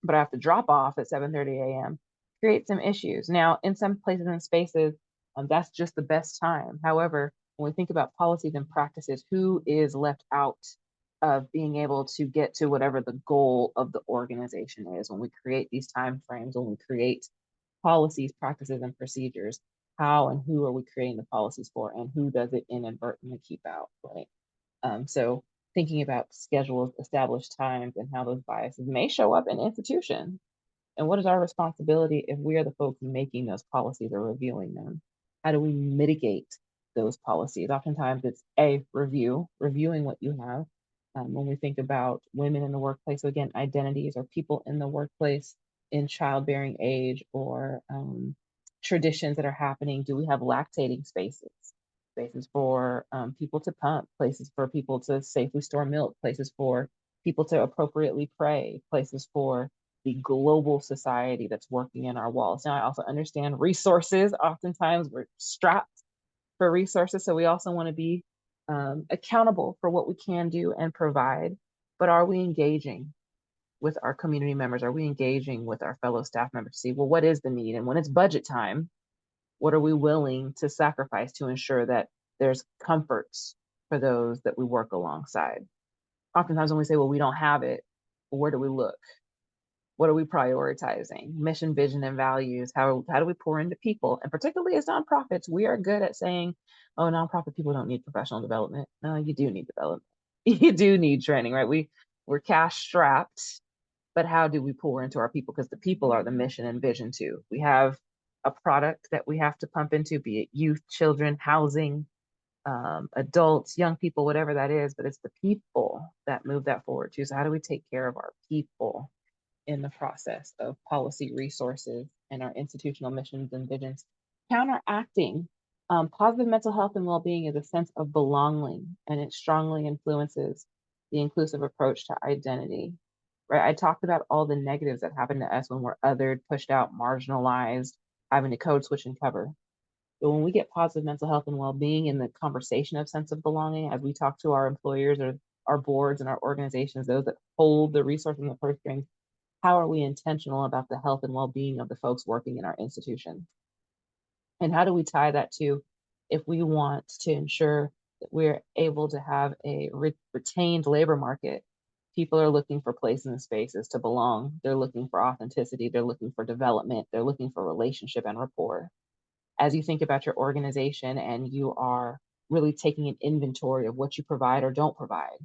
but I have to drop off at 7:30 a.m., create some issues. Now, in some places and spaces, that's just the best time. However, when we think about policies and practices, who is left out of being able to get to whatever the goal of the organization is when we create these time frames, when we create policies, practices, and procedures? How and who are we creating the policies for, and who does it inadvertently keep out, right? So thinking about schedules, established times, and how those biases may show up in institutions. And what is our responsibility if we are the folks making those policies or reviewing them? How do we mitigate those policies? Oftentimes it's reviewing what you have. When we think about women in the workplace, so again, identities or people in the workplace in childbearing age, or traditions that are happening. Do we have lactating spaces? Spaces for people to pump, places for people to safely store milk, places for people to appropriately pray, places for the global society that's working in our walls. Now, I also understand resources. Oftentimes we're strapped for resources, so we also want to be accountable for what we can do and provide. But are we engaging with our community members? Are we engaging with our fellow staff members to see, well, what is the need? And when it's budget time, what are we willing to sacrifice to ensure that there's comforts for those that we work alongside? Oftentimes when we say, well, we don't have it, well, where do we look? What are we prioritizing? Mission, vision, and values. How do we pour into people? And particularly as nonprofits, we are good at saying, oh, nonprofit people don't need professional development. No, you do need development. You do need training, right? We're cash strapped, but how do we pour into our people? Because the people are the mission and vision too. We have a product that we have to pump into, be it youth, children, housing, adults, young people, whatever that is, but it's the people that move that forward too. So how do we take care of our people in the process of policy, resources, and our institutional missions and visions? Counteracting positive mental health and well-being is a sense of belonging, and it strongly influences the inclusive approach to identity, right? I talked about all the negatives that happen to us when we're othered, pushed out, marginalized, having to code switch and cover. But when we get positive mental health and well-being in the conversation of sense of belonging, as we talk to our employers or our boards and our organizations, those that hold the resource in the purse strings, how are we intentional about the health and well-being of the folks working in our institution? And how do we tie that to, if we want to ensure that we're able to have a retained labor market? People are looking for places and spaces to belong. They're looking for authenticity. They're looking for development. They're looking for relationship and rapport. As you think about your organization and you are really taking an inventory of what you provide or don't provide,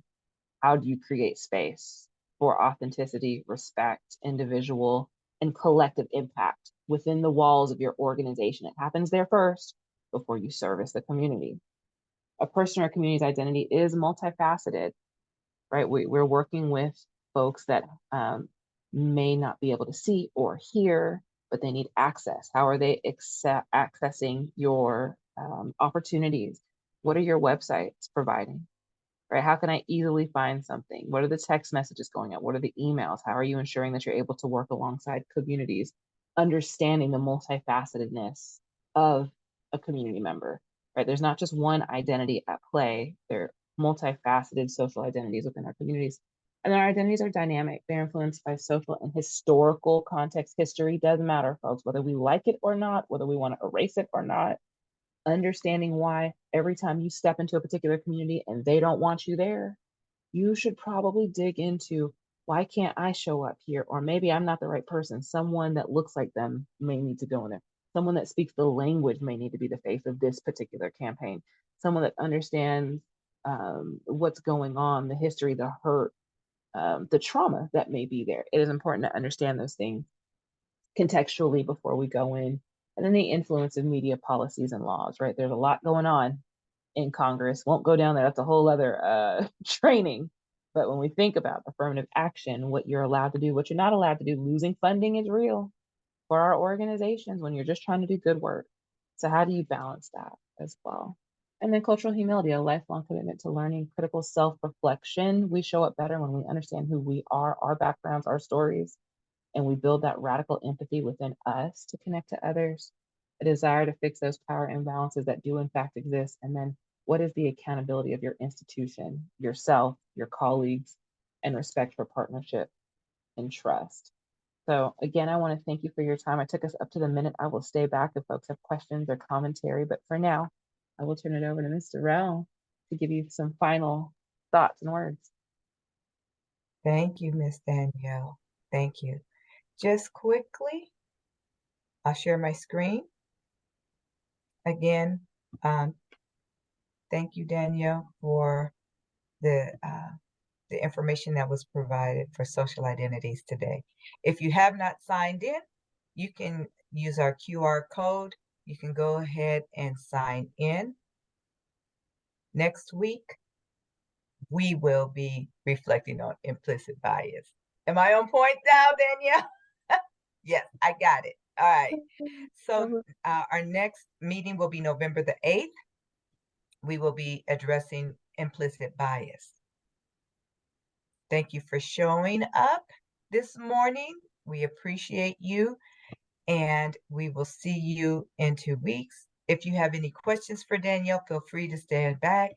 how do you create space for authenticity, respect, individual, and collective impact within the walls of your organization? It happens there first before you service the community. A person or community's identity is multifaceted, right? We're working with folks that may not be able to see or hear, but they need access. How are they accessing your opportunities? What are your websites providing? Right? How can I easily find something? What are the text messages going out? What are the emails? How are you ensuring that you're able to work alongside communities, understanding the multifacetedness of a community member, right? There's not just one identity at play. There are multifaceted social identities within our communities. And our identities are dynamic. They're influenced by social and historical context. History does matter, folks, whether we like it or not, whether we want to erase it or not. Understanding why every time you step into a particular community and they don't want you there, you should probably dig into, why can't I show up here? Or maybe I'm not the right person. Someone that looks like them may need to go in there. Someone that speaks the language may need to be the face of this particular campaign. Someone that understands what's going on, the history, the hurt, the trauma that may be there. It is important to understand those things contextually before we go in. And then the influence of media policies and laws, right? There's a lot going on in Congress. Won't go down there. That's a whole other training. But when we think about affirmative action, what you're allowed to do, what you're not allowed to do, losing funding is real for our organizations when you're just trying to do good work. So how do you balance that as well? And then cultural humility, a lifelong commitment to learning, critical self-reflection. We show up better when we understand who we are, our backgrounds, our stories, and we build that radical empathy within us to connect to others, a desire to fix those power imbalances that do in fact exist. And then what is the accountability of your institution, yourself, your colleagues, and respect for partnership and trust. So again, I want to thank you for your time. I took us up to the minute. I will stay back if folks have questions or commentary, but for now, I will turn it over to Mr. Rell to give you some final thoughts and words. Thank you, Miss Danielle. Thank you. Just quickly, I'll share my screen. Again, thank you, Danielle, for the information that was provided for social identities today. If you have not signed in, you can use our QR code. You can go ahead and sign in. Next week, we will be reflecting on implicit bias. Am I on point now, Danielle? Yes, I got it. All right. So our next meeting will be November the 8th. We will be addressing implicit bias. Thank you for showing up this morning. We appreciate you, and we will see you in 2 weeks. If you have any questions for Danielle, feel free to stand back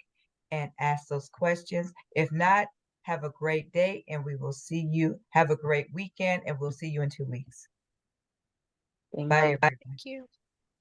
and ask those questions. If not, have a great day, and we will see you. Have a great weekend, and we'll see you in 2 weeks. Bye, everybody. Thank you.